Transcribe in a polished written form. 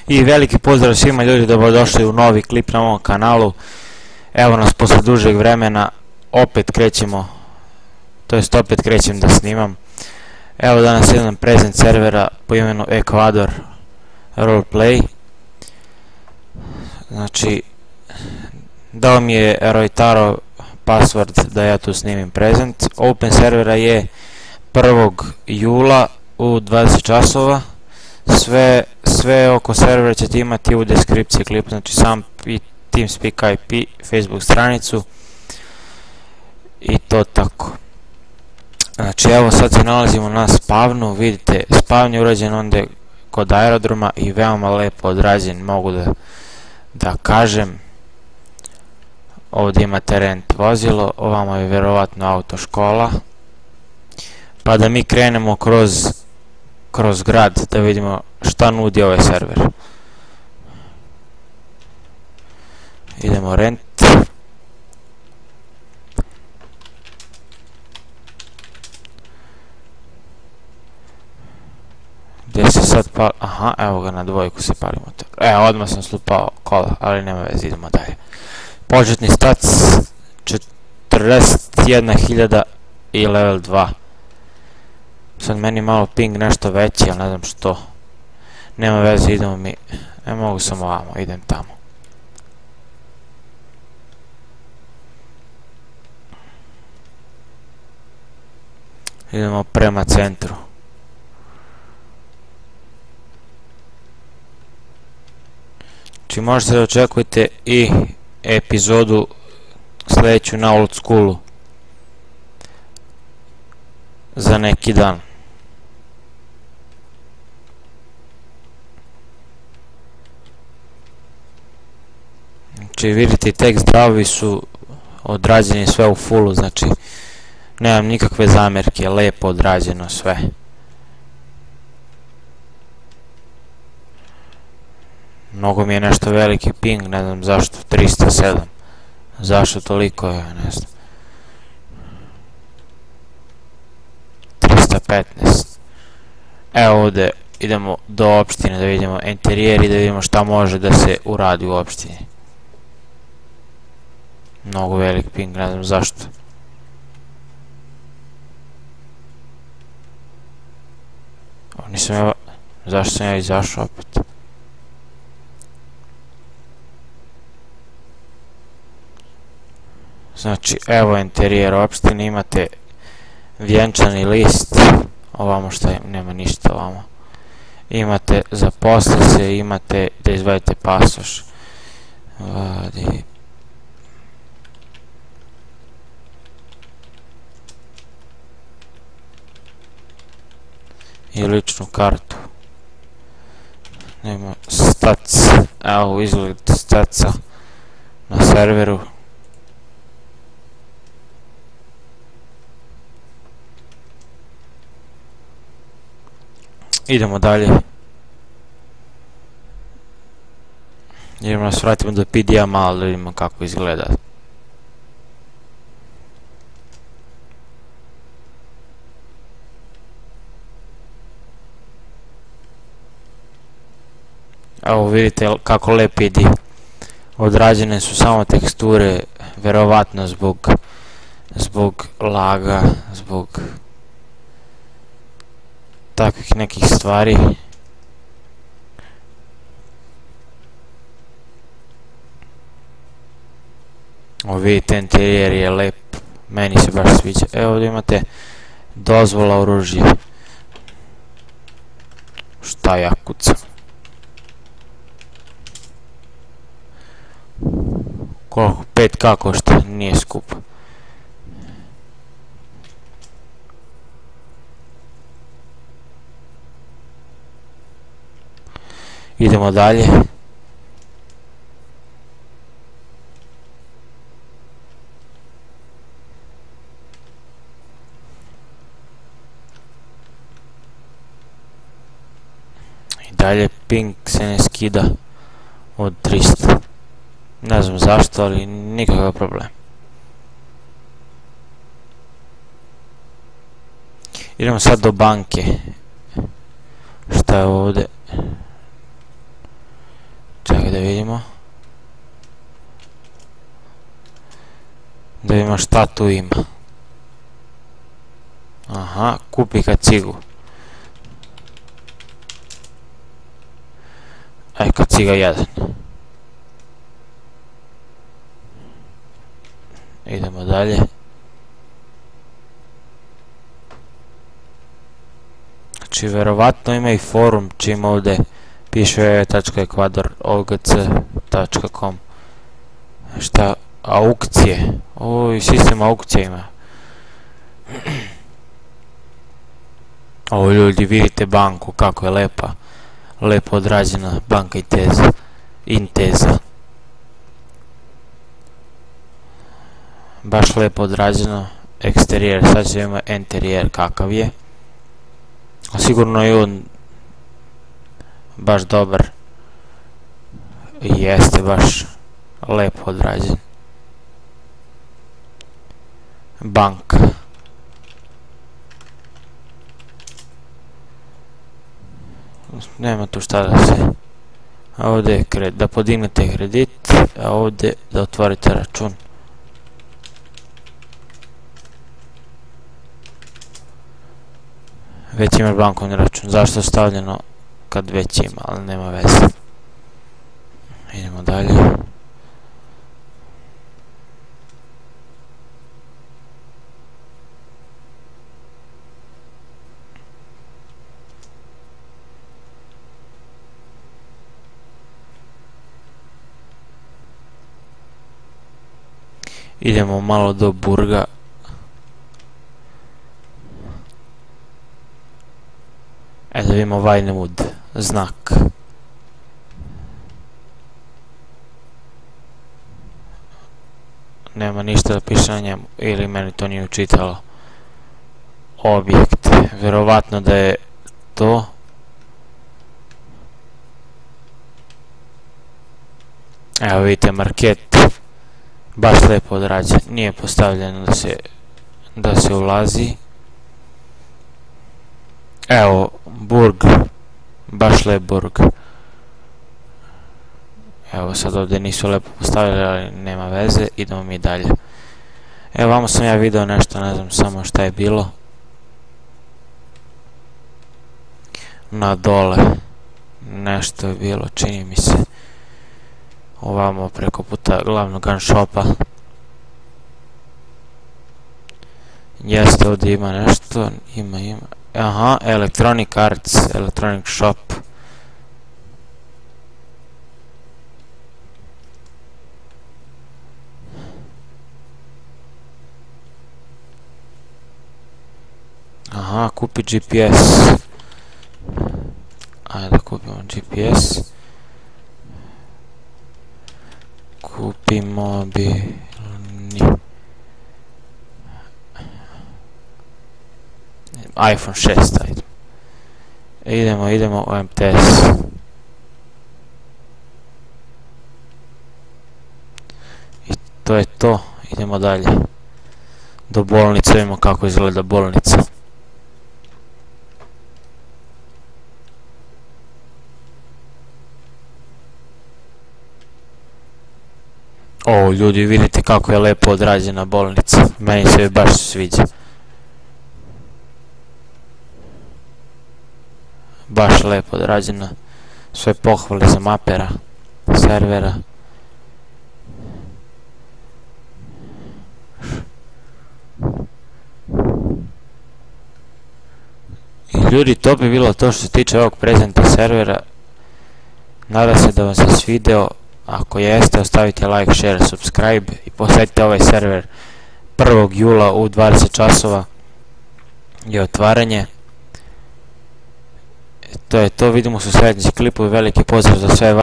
I veliki pozdrav svima ljudi, dobrodošli u novi klip na ovom kanalu. Evo nas posle dužeg vremena, opet krećemo, to jest opet krećem da snimam. Evo danas jedan prezent servera po imenu Ecuador Roleplay. Znači, dao mi je Roitaro password da ja tu snimim prezent. Open servera je 1. jula u 20 časova. Sve oko servera ćete imati u deskripciji klipa, znači sam TeamSpeak IP, Facebook stranicu i to tako. Znači evo sad se nalazimo na spavnu, vidite spawn je urađen onda kod aerodroma i veoma lepo odrađen, mogu da kažem. Ovdje imate rent vozilo, ovamo je vjerovatno autoškola, pa da mi krenemo kroz grad da vidimo šta nudi ovaj server. Idemo rent. Gdje se sad pali? Aha, evo ga na dvojku se pali motor. Odmah sam slupao kola, ali nema veze, idemo dalje. Početni stats 41.000 i level 2. Sad meni malo ping nešto veći, ali ne znam što. Nema veze, idemo mi. Mogu samo ovamo, idem tamo. Idemo prema centru. Znači možete da očekujete i epizodu sljedeću na Old Schoolu za neki dan. Znači vidite, tek zdravi su odrađeni sve u fullu, znači nemam nikakve zamjerke, lepo odrađeno sve. Mnogo mi je nešto veliki ping, ne znam zašto, 307. Zašto toliko je, ne znam. 315. Evo ovdje idemo do opštine da vidimo interijer i da vidimo šta može da se uradi u opštini. Mnogo velik ping, ne znam zašto. Zašto sam ja izašao opet? Znači, evo interijer opštine, imate vjenčani list, ovamo šta je, nema ništa ovamo. Imate zaposli se, imate da izvadite pasoš. Vadi. I ličnu kartu. Nema stats, evo izgled statsa na serveru. Idemo dalje. Idemo nas vratimo do PDA malo da vidimo kako izgleda. Evo vidite kako lep idi. Odrađene su samo teksture, verovatno zbog laga, zbog takvih nekih stvari. Ovo vidite, interijer je lep, meni se baš sviđa. Evo ovdje imate dozvola oružje. Šta ja kucam? Koliko? 5K košta, nije skupo. Idemo dalje. I dalje ping se ne skida od 300. Ne znam zašto, ali nikakav problem. Idemo sad do banke. Šta je ovdje? Čekaj da vidimo. Da vidimo šta tu ima. Aha, kupi kacigu. Aj, kaciga 1. Idemo dalje. Znači, verovatno ima i forum čim ovdje piše www.ekvador.ogc.com. Šta? Aukcije. Oj, sistem aukcije ima. Ovo ljudi, vidite banku kako je lepa. Lepo odrađena banka Intesa. Baš lepo odrađeno. Eksterijer, sad će ima interijer kakav je. Sigurno je on baš dobar. Jeste baš lepo odrađen. Banka. Nema tu šta da se... Ovdje je da podignete kredit, a ovdje da otvorite račun. Već ima bankovni račun. Zašto je stavljeno kad već ima, ali nema veze. Idemo dalje. Idemo malo do burga. Da vidimo Vinewood znak. Nema ništa da piše na njemu, ili meni to nije učitalo. Objekt, verovatno da je to. Evo vidite market, baš lepo odrađen, nije postavljeno da se ulazi. Evo, burg, baš lep burg. Evo sad ovdje nisu lepo postavili, ali nema veze, idemo mi dalje. Evo vamo sam ja video nešto, ne znam samo šta je bilo. Na dole, nešto je bilo, čini mi se. Ovamo preko puta glavnog gun shopa. Jeste, ovdje ima nešto, ima. Aha, Electronic Arts, Electronic Shop. Aha, kupi GPS. Ajde da kupimo GPS. Kupi mobilni. iPhone 6, ajde. Idemo u MTS. I to je to, idemo dalje. Do bolnice, vidimo kako izgleda bolnica. O, ljudi, vidite kako je lepo odrađena bolnica. Meni se baš sviđa. Baš lepo odrađena. Sve pohvale za mapera, servera. I ljudi, to bi bilo to što se tiče ovog prezenta servera. Nadam se da vam se svideo. Ako jeste, ostavite like, share, subscribe i posjetite ovaj server 1. jula u 20 časova je otvaranje. To je to, vidimo se u sljedećem klipu i veliki pozdrav za sve vas.